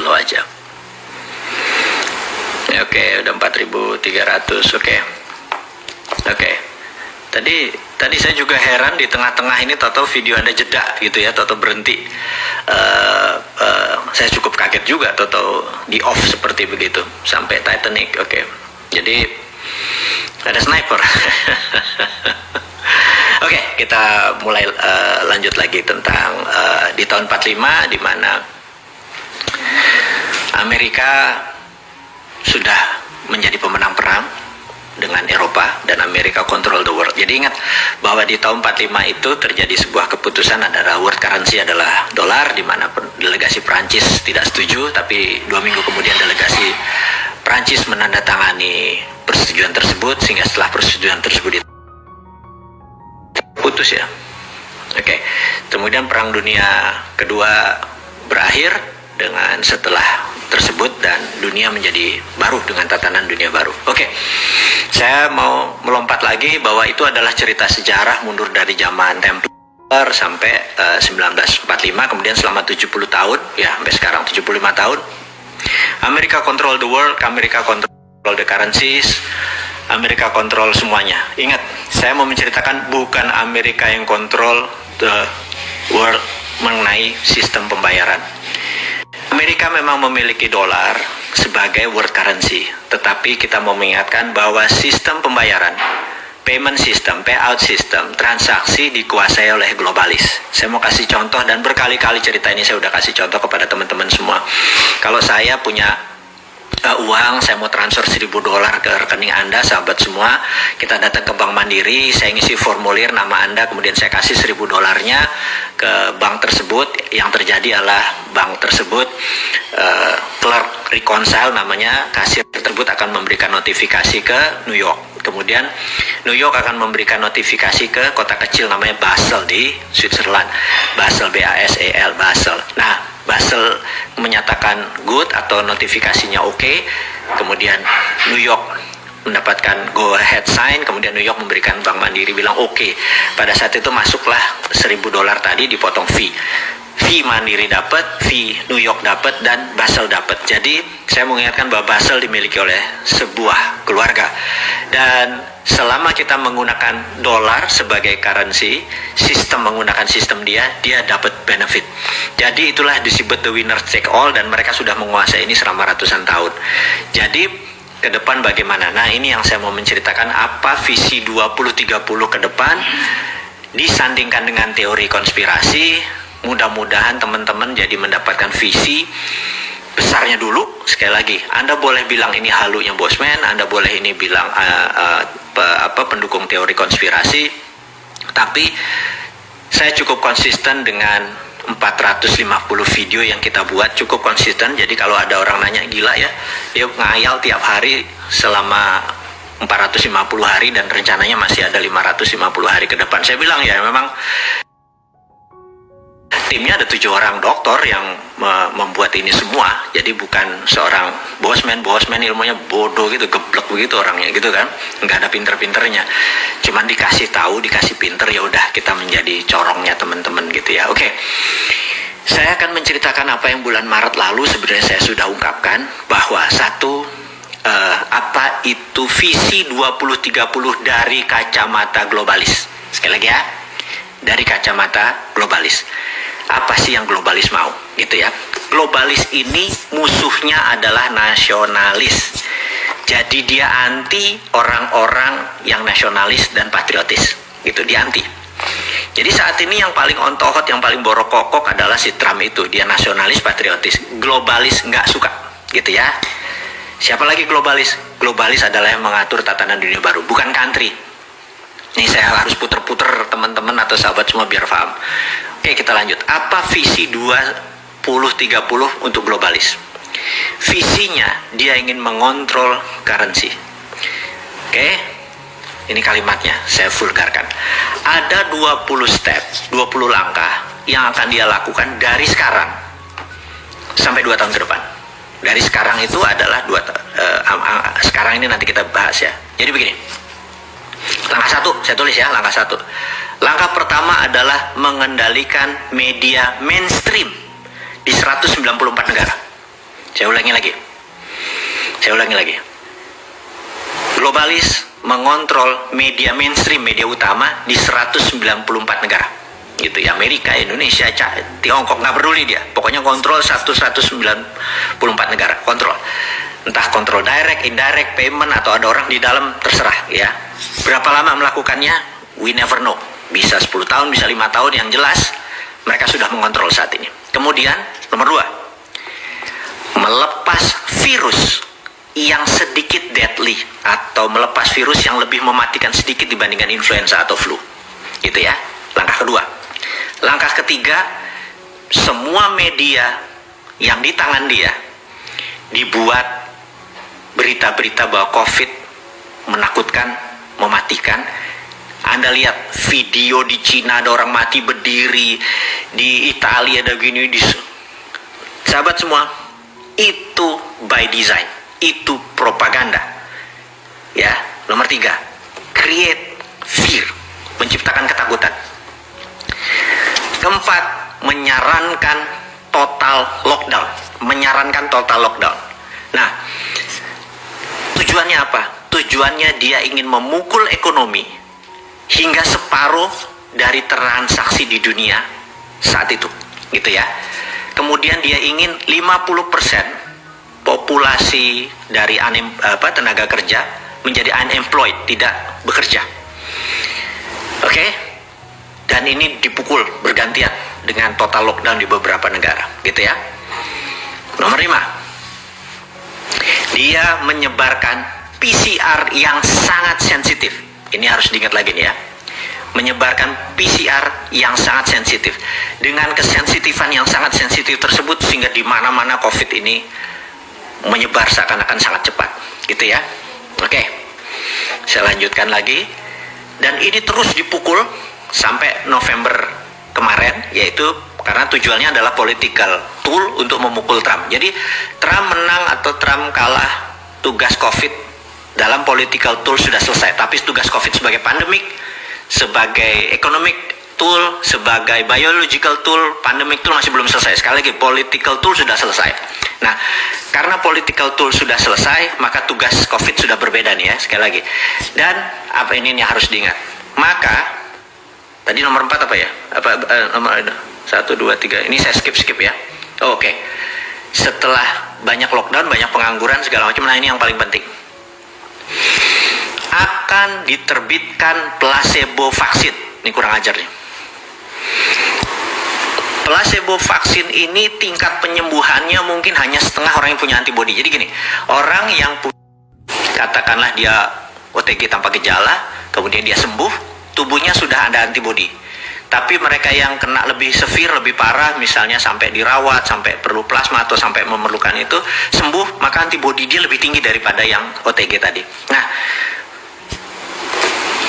slow aja. Oke, udah 4.300. Oke. Tadi saya juga heran di tengah-tengah ini tahu video Anda jeda gitu ya, tahu berhenti. Saya cukup kaget juga tahu di off seperti begitu sampai Titanic. Oke. Jadi ada sniper. Oke, kita mulai lanjut lagi tentang di tahun 45 di mana Amerika sudah menjadi pemenang perang dengan Eropa dan Amerika control the world. Jadi ingat bahwa di tahun 45 itu terjadi sebuah keputusan adalah world currency adalah dolar, di mana delegasi Prancis tidak setuju, tapi 2 minggu kemudian delegasi Prancis menandatangani persetujuan tersebut, sehingga setelah persetujuan tersebut putus ya. Oke. Kemudian Perang Dunia Kedua berakhir dengan setelah tersebut dan dunia menjadi baru dengan tatanan dunia baru. Oke. Saya mau melompat lagi bahwa itu adalah cerita sejarah mundur dari zaman Templar sampai 1945, kemudian selama 70 tahun ya sampai sekarang 75 tahun. Amerika control the world, Amerika control the currencies, Amerika kontrol semuanya. Ingat, saya mau menceritakan bukan Amerika yang kontrol the world mengenai sistem pembayaran. Amerika memang memiliki dolar sebagai world currency, tetapi kita mau mengingatkan bahwa sistem pembayaran, payment system, payout system, transaksi dikuasai oleh globalis. Saya mau kasih contoh dan berkali-kali cerita ini saya udah kasih contoh kepada teman-teman semua. Kalau saya punya uang, saya mau transfer $1.000 ke rekening Anda, sahabat semua, kita datang ke Bank Mandiri, saya ngisi formulir nama Anda, kemudian saya kasih $1.000-nya ke bank tersebut. Yang terjadi adalah bank tersebut, clerk reconcile namanya, kasir tersebut akan memberikan notifikasi ke New York. Kemudian New York akan memberikan notifikasi ke kota kecil namanya Basel di Switzerland. Basel, B-A-S-E-L, Basel. Nah, Basel menyatakan good atau notifikasinya oke, kemudian New York mendapatkan go ahead sign, kemudian New York memberikan Bank Mandiri bilang oke. Pada saat itu masuklah $1.000 tadi, dipotong fee Mandiri dapat, fee New York dapat, dan Basel dapat. Jadi saya mengingatkan bahwa Basel dimiliki oleh sebuah keluarga, dan selama kita menggunakan dolar sebagai currency, sistem menggunakan sistem dia dapat benefit. Jadi itulah disebut the winner take all, dan mereka sudah menguasai ini selama ratusan tahun. Jadi ke depan bagaimana? Nah, ini yang saya mau menceritakan, apa visi 2030 ke depan disandingkan dengan teori konspirasi. Mudah-mudahan teman-teman jadi mendapatkan visi besarnya dulu. Sekali lagi, Anda boleh bilang ini halunya Bosman, Anda boleh ini bilang pendukung teori konspirasi, tapi saya cukup konsisten dengan 450 video yang kita buat, cukup konsisten. Jadi kalau ada orang nanya, gila ya, dia ngayal tiap hari selama 450 hari dan rencananya masih ada 550 hari ke depan. Saya bilang ya memang timnya ada 7 orang dokter yang membuat ini semua. Jadi bukan seorang bosman ilmunya bodoh gitu, geblek begitu orangnya gitu kan, nggak ada pinter-pinternya, cuman dikasih tahu, dikasih pinter, ya udah kita menjadi corongnya teman-teman gitu ya. Oke. Saya akan menceritakan apa yang bulan Maret lalu sebenarnya saya sudah ungkapkan, bahwa apa itu visi 2030 dari kacamata globalis. Sekali lagi ya, dari kacamata globalis. Apa sih yang globalis mau gitu ya? Globalis ini musuhnya adalah nasionalis. Jadi dia anti orang-orang yang nasionalis dan patriotis gitu, dia anti. Jadi saat ini yang paling on tohot, yang paling borokokok adalah si Trump itu. Dia nasionalis, patriotis. Globalis nggak suka gitu ya. Siapa lagi globalis? Globalis adalah yang mengatur tatanan dunia baru, bukan country. Ini saya harus puter-puter teman-teman atau sahabat semua biar paham. Oke, kita lanjut. Apa visi 2030 untuk globalis? Visinya dia ingin mengontrol currency. Oke, ini kalimatnya saya vulgarkan. Ada 20 step, 20 langkah yang akan dia lakukan dari sekarang sampai 2 tahun ke depan. Dari sekarang itu adalah sekarang ini nanti kita bahas ya. Jadi begini. Langkah 1, saya tulis ya, langkah 1. Langkah pertama adalah mengendalikan media mainstream di 194 negara. Saya ulangi lagi. Globalis mengontrol media mainstream, media utama di 194 negara. Gitu ya, Amerika, Indonesia, Tiongkok, nggak peduli dia. Pokoknya kontrol 194 negara, kontrol. Entah kontrol direct, indirect, payment, atau ada orang di dalam, terserah ya. Berapa lama melakukannya? We never know. Bisa 10 tahun, bisa 5 tahun, yang jelas mereka sudah mengontrol saat ini. Kemudian, nomor 2, melepas virus yang sedikit deadly, atau melepas virus yang lebih mematikan sedikit dibandingkan influenza atau flu. Gitu ya, langkah kedua. Langkah ketiga, semua media yang di tangan dia dibuat berita-berita bahwa COVID menakutkan, mematikan. Anda lihat video di Cina ada orang mati berdiri, di Italia ada gini, sahabat semua, itu by design, itu propaganda. Ya, nomor 3, create fear, menciptakan ketakutan. Keempat, menyarankan total lockdown. Nah, tujuannya apa? Tujuannya dia ingin memukul ekonomi hingga separuh dari transaksi di dunia saat itu, gitu ya. Kemudian dia ingin 50% populasi dari tenaga kerja menjadi unemployed, tidak bekerja. Oke? Dan ini dipukul bergantian dengan total lockdown di beberapa negara, gitu ya. Nomor 5, dia menyebarkan PCR yang sangat sensitif. Ini harus diingat lagi nih ya. Menyebarkan PCR yang sangat sensitif. Dengan kesensitifan yang sangat sensitif tersebut, sehingga di mana-mana COVID ini menyebar seakan-akan sangat cepat, gitu ya. Oke, saya lanjutkan lagi. Dan ini terus dipukul sampai November kemarin, yaitu karena tujuannya adalah political tool untuk memukul Trump. Jadi Trump menang atau Trump kalah, tugas COVID dalam political tool sudah selesai. Tapi tugas COVID sebagai pandemic, sebagai economic tool, sebagai biological tool, pandemic tool masih belum selesai. Sekali lagi, political tool sudah selesai. Nah, karena political tool sudah selesai, maka tugas COVID sudah berbeda nih ya, sekali lagi. Dan apa ini yang harus diingat? Maka tadi nomor 4 apa ya? Nomor 1, 2, 3. Ini saya skip ya. Oke. Setelah banyak lockdown, banyak pengangguran segala macam, nah ini yang paling penting. Akan diterbitkan placebo vaksin. Ini kurang ajar nih. Placebo vaksin ini tingkat penyembuhannya mungkin hanya setengah orang yang punya antibodi. Jadi gini, orang yang katakanlah dia OTG tanpa gejala, kemudian dia sembuh, tubuhnya sudah ada antibodi. Tapi mereka yang kena lebih severe, lebih parah, misalnya sampai dirawat, sampai perlu plasma atau sampai memerlukan itu, sembuh, maka antibodi dia lebih tinggi daripada yang OTG tadi. Nah,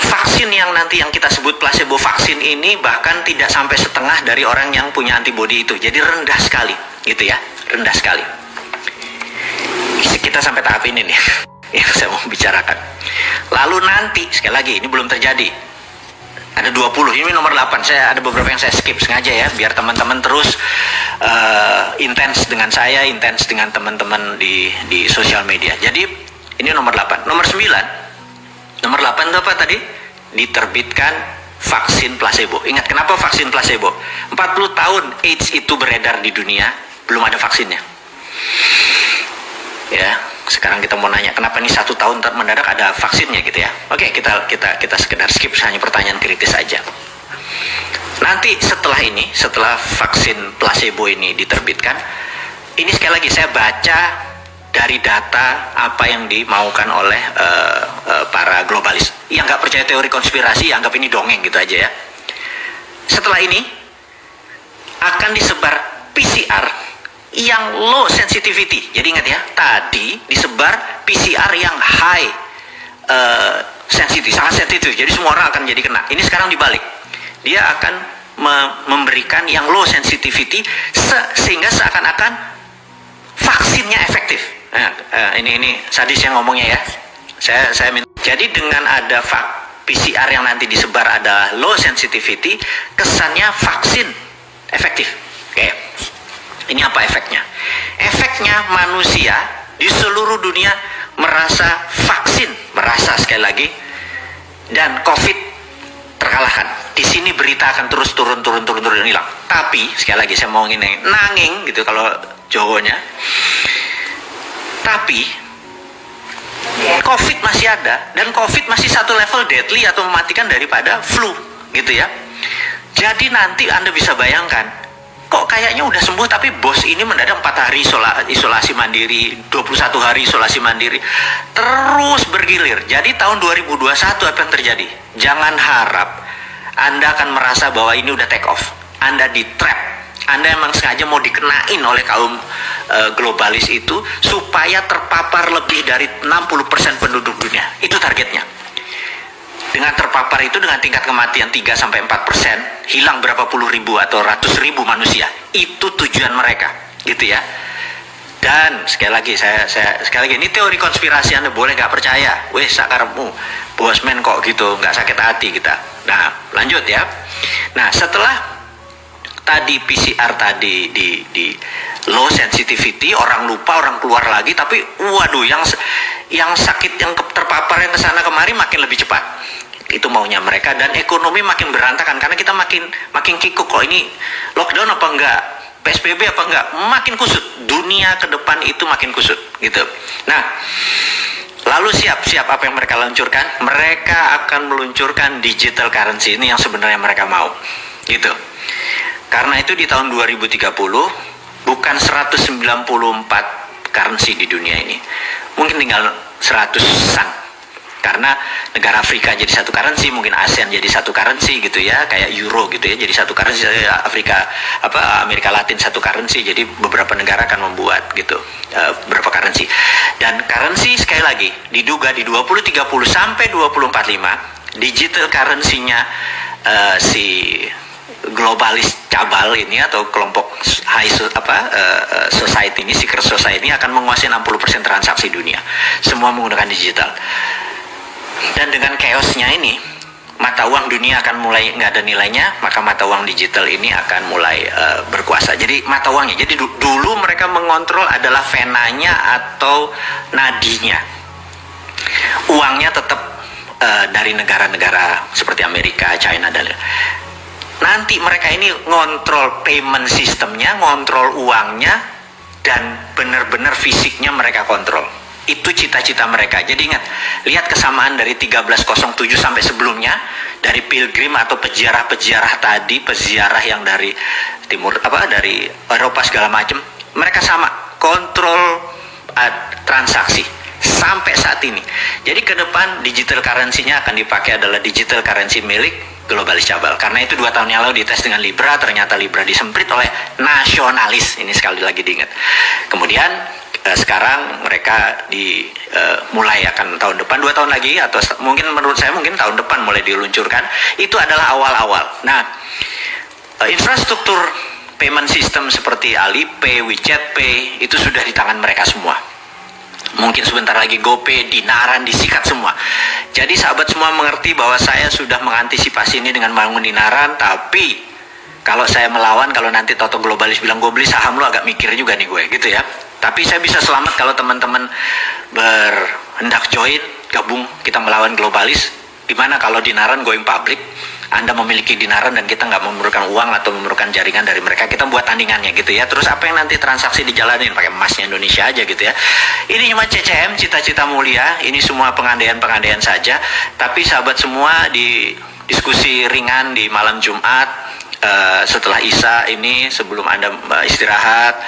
vaksin yang nanti yang kita sebut placebo vaksin ini bahkan tidak sampai setengah dari orang yang punya antibodi itu. Jadi rendah sekali, gitu ya, rendah sekali. Kita sampai tahap ini nih yang saya mau bicarakan. Lalu nanti, sekali lagi, ini belum terjadi. Ada 20, ini nomor 8. Saya ada beberapa yang saya skip sengaja ya, biar teman-teman terus intens dengan saya, intens dengan teman-teman di sosial media. Jadi ini nomor 8. Nomor 9. Nomor 8 itu apa tadi? Diterbitkan vaksin placebo. Ingat kenapa vaksin placebo? 40 tahun AIDS itu beredar di dunia, belum ada vaksinnya. Ya, sekarang kita mau nanya kenapa nih 1 tahun mendadak ada vaksinnya gitu ya. Oke, kita sekedar skip, hanya pertanyaan kritis aja. Nanti setelah vaksin placebo ini diterbitkan, ini sekali lagi saya baca dari data apa yang dimaukan oleh para globalis. Yang nggak percaya teori konspirasi, anggap ini dongeng gitu aja ya. Setelah ini akan disebar PCR yang low sensitivity. Jadi ingat ya, tadi disebar PCR yang high sensitif, sangat sensitif. Jadi semua orang akan jadi kena. Ini sekarang dibalik. Dia akan memberikan yang low sensitivity sehingga seakan-akan vaksinnya efektif. Nah, ini sadis yang ngomongnya ya. Saya minta. Jadi dengan ada PCR yang nanti disebar ada low sensitivity, kesannya vaksin efektif. Oke. Ini apa efeknya? Efeknya manusia di seluruh dunia merasa vaksin, merasa sekali lagi, dan COVID terkalahkan. Di sini berita akan terus turun hilang. Tapi sekali lagi saya mau nanging gitu kalau Jawanya. Tapi COVID masih ada, dan COVID masih satu level deadly atau mematikan daripada flu gitu ya. Jadi nanti Anda bisa bayangkan, kok kayaknya udah sembuh tapi bos ini mendadak 4 hari isolasi mandiri, 21 hari isolasi mandiri, terus bergilir. Jadi tahun 2021 apa yang terjadi? Jangan harap Anda akan merasa bahwa ini udah take off. Anda di trap. Anda emang sengaja mau dikenain oleh kaum globalis itu supaya terpapar lebih dari 60% penduduk dunia. Itu targetnya. Dengan terpapar itu dengan tingkat kematian 3-4%, hilang berapa puluh ribu atau ratus ribu manusia. Itu tujuan mereka, gitu ya. Dan sekali lagi sekali lagi, ini teori konspirasi, Anda boleh nggak percaya. Weh, sakarmu, bosman kok gitu, nggak sakit hati kita. Nah, lanjut ya. Nah, setelah tadi PCR tadi di low sensitivity, orang lupa, orang keluar lagi, tapi waduh, yang sakit, yang terpapar, yang kesana kemari makin lebih cepat. Itu maunya mereka, dan ekonomi makin berantakan karena kita makin kikuk. Kok ini lockdown apa enggak, PSBB apa enggak, makin kusut. Dunia ke depan itu makin kusut gitu. Nah, lalu siap apa yang mereka luncurkan? Mereka akan meluncurkan digital currency, ini yang sebenarnya mereka mau gitu. Karena itu di tahun 2030 bukan 194 currency di dunia ini, mungkin tinggal 100-an. Karena negara Afrika jadi satu currency, mungkin ASEAN jadi satu currency gitu ya, kayak euro gitu ya, jadi satu currency. Afrika Amerika Latin satu currency, jadi beberapa negara akan membuat gitu beberapa currency. Dan currency sekali lagi diduga di 2030 sampai 2045 digital currency-nya si globalis cabal ini atau kelompok society ini, secret society ini akan menguasai 60% transaksi dunia, semua menggunakan digital. Dan dengan chaosnya ini, mata uang dunia akan mulai nggak ada nilainya, maka mata uang digital ini akan mulai berkuasa. Jadi mata uangnya, jadi dulu mereka mengontrol adalah venanya atau nadinya. Uangnya tetap dari negara-negara seperti Amerika, China, dan nanti mereka ini ngontrol payment sistemnya, ngontrol uangnya, dan benar-benar fisiknya mereka kontrol. Itu cita-cita mereka. Jadi ingat, lihat kesamaan dari 1307 sampai sebelumnya, dari pilgrim atau peziarah-peziarah tadi, peziarah yang dari timur dari Eropa segala macam, mereka sama kontrol transaksi sampai saat ini. Jadi ke depan digital currency-nya akan dipakai adalah digital currency milik globalis cabal. Karena itu 2 tahun yang lalu dites dengan Libra, ternyata Libra disemprit oleh nasionalis. Ini sekali lagi diingat. Kemudian sekarang mereka mulai akan tahun depan, 2 tahun lagi, atau mungkin menurut saya mungkin tahun depan mulai diluncurkan. Itu adalah awal-awal. Nah, infrastruktur payment system seperti Alipay, WeChat Pay itu sudah di tangan mereka semua. Mungkin sebentar lagi GoPay, Dinaran disikat semua. Jadi sahabat semua mengerti bahwa saya sudah mengantisipasi ini dengan bangun Dinaran. Tapi kalau saya melawan, kalau nanti Toto globalis bilang gue beli saham lo, agak mikir juga nih gue gitu ya. Tapi saya bisa selamat kalau teman-teman berhendak join, gabung, kita melawan globalis. Gimana kalau Dinaran going public, Anda memiliki Dinaran dan kita nggak memerlukan uang atau memerlukan jaringan dari mereka, kita buat tandingannya gitu ya. Terus apa yang nanti transaksi dijalanin, pakai emasnya Indonesia aja gitu ya. Ini cuma CCM, cita-cita mulia, ini semua pengandaian-pengandaian saja. Tapi sahabat semua, di diskusi ringan di malam Jumat, setelah Isya ini, sebelum Anda istirahat,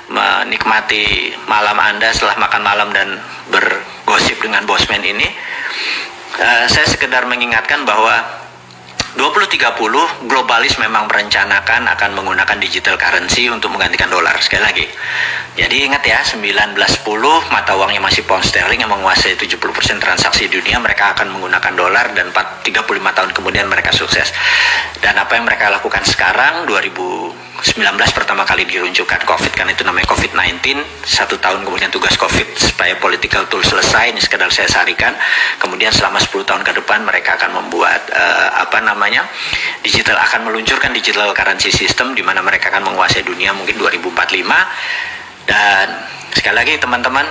menikmati malam Anda setelah makan malam dan bergosip dengan bosman ini, saya sekedar mengingatkan bahwa 2030 globalis memang merencanakan akan menggunakan digital currency untuk menggantikan dolar. Sekali lagi, jadi ingat ya, 1910 mata uangnya masih pound sterling yang menguasai 70% transaksi dunia. Mereka akan menggunakan dolar, dan 35 tahun kemudian mereka sukses. Dan apa yang mereka lakukan sekarang, 2019 pertama kali diluncurkan COVID, kan itu namanya COVID-19. 1 tahun kemudian tugas COVID supaya political tool selesai, ini sekedar saya sarikan. Kemudian selama 10 tahun ke depan mereka akan membuat digital, akan meluncurkan digital currency system, di mana mereka akan menguasai dunia mungkin 2045. Dan sekali lagi teman-teman,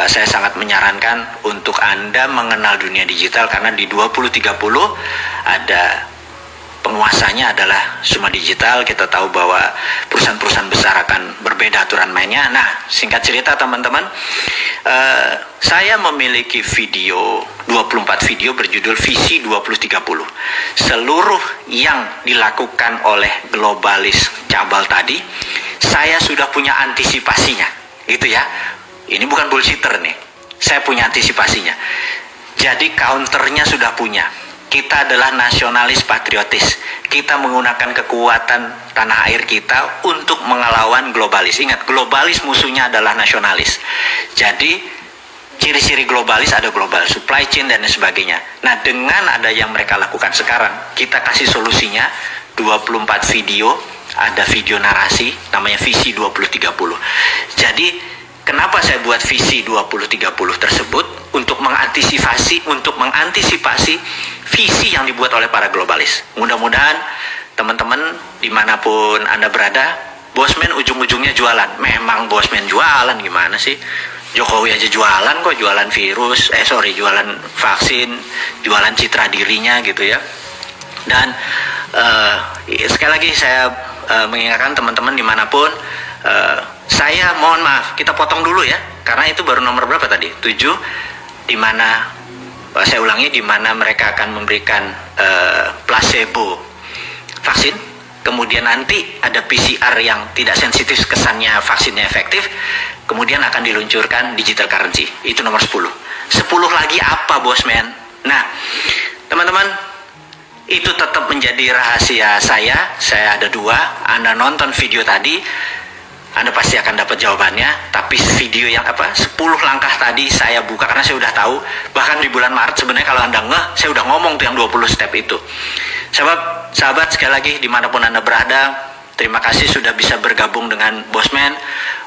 saya sangat menyarankan untuk Anda mengenal dunia digital, karena di 2030 ada penguasanya adalah semua digital. Kita tahu bahwa perusahaan-perusahaan besar akan berbeda aturan mainnya. Nah, singkat cerita teman-teman, saya memiliki video 24 video berjudul Visi 2030. Seluruh yang dilakukan oleh globalis cabal tadi, saya sudah punya antisipasinya, gitu ya. Ini bukan bullshitter nih, saya punya antisipasinya. Jadi counternya sudah punya. Kita adalah nasionalis patriotis. Kita menggunakan kekuatan tanah air kita untuk mengelawan globalis. Ingat, globalis musuhnya adalah nasionalis. Jadi ciri-ciri globalis ada global supply chain dan sebagainya. Nah, dengan ada yang mereka lakukan sekarang, kita kasih solusinya 24 video. Ada video narasi namanya Visi 2030. Jadi kenapa saya buat Visi 2030 tersebut? Untuk mengantisipasi visi yang dibuat oleh para globalis. Mudah-mudahan teman-teman dimanapun Anda berada, Bosman ujung-ujungnya jualan. Memang Bosman jualan, gimana sih? Jokowi aja jualan kok, jualan virus, jualan vaksin, jualan citra dirinya gitu ya. Dan sekali lagi saya mengingatkan teman-teman dimanapun, saya mohon maaf, kita potong dulu ya, karena itu baru nomor berapa tadi? 7, dimana saya ulangi, dimana mereka akan memberikan placebo vaksin, kemudian nanti ada PCR yang tidak sensitif, kesannya vaksinnya efektif, kemudian akan diluncurkan digital currency. Itu nomor 10. 10 lagi apa, Bosman? Nah, teman-teman, itu tetap menjadi rahasia saya. Saya ada 2. Anda nonton video tadi, Anda pasti akan dapat jawabannya. Tapi video yang 10 langkah tadi saya buka karena saya udah tahu. Bahkan di bulan Maret sebenarnya kalau Anda saya udah ngomong tuh yang 20 step itu. Sahabat, sekali lagi dimanapun Anda berada, terima kasih sudah bisa bergabung dengan Bosman.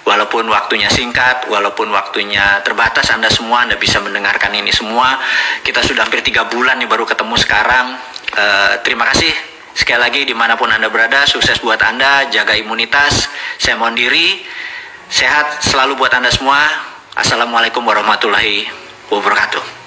Walaupun waktunya singkat, walaupun waktunya terbatas, Anda bisa mendengarkan ini semua. Kita sudah hampir 3 bulan nih baru ketemu sekarang. Terima kasih sekali lagi dimanapun Anda berada. Sukses buat Anda, jaga imunitas. Saya mohon diri, sehat selalu buat Anda semua. Assalamualaikum warahmatullahi wabarakatuh.